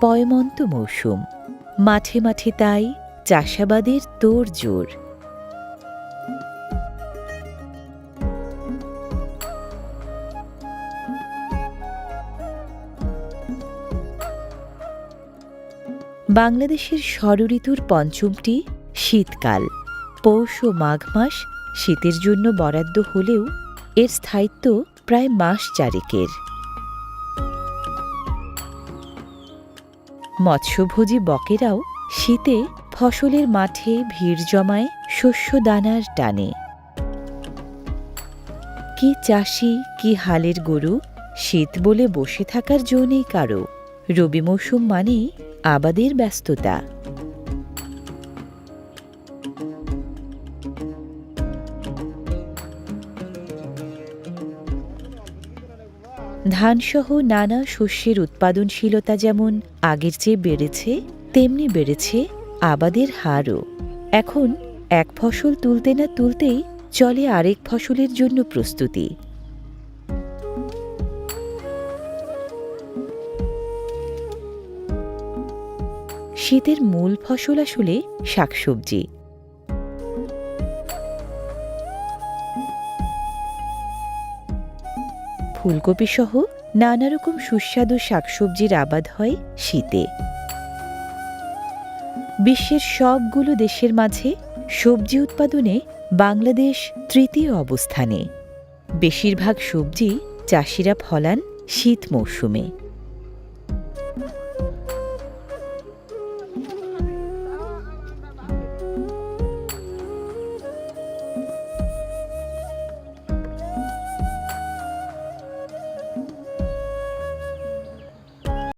পয়মন্ত মৌসুম, মাঠে মাঠে তাই চাষাবাদের তোড়জোড়। বাংলাদেশের ষড়ঋতুর পঞ্চমটি শীতকাল। পৌষ ও মাঘ মাস শীতের জন্য বরাদ্দ হলেও এর স্থায়িত্ব প্রায় মাস চারেকের। মৎস্যভোজী বকেরাও শীতে ফসলের মাঠে ভিড় জমায় শস্য দানার টানে। কি চাষি, কি হালের গরু, শীত বলে বসে থাকার জো নেই কারো। রবি মৌসুম মানেই আবাদের ব্যস্ততা। ধানসহ নানা শস্যের উৎপাদনশীলতা যেমন আগের চেয়ে বেড়েছে, তেমনি বেড়েছে আবাদের হারও। এখন এক ফসল তুলতে না তুলতেই চলে আরেক ফসলের জন্য প্রস্তুতি। শীতের মূল ফসল আসলে শাকসবজি। ফুলকপি সহ নানা রকম সুস্বাদু শাকসবজির আবাদ হয় শীতে। বিশ্বের সবগুলো দেশের মাঝে সবজি উৎপাদনে বাংলাদেশ তৃতীয় অবস্থানে। বেশিরভাগ সবজি চাষিরা ফলান শীত মৌসুমে।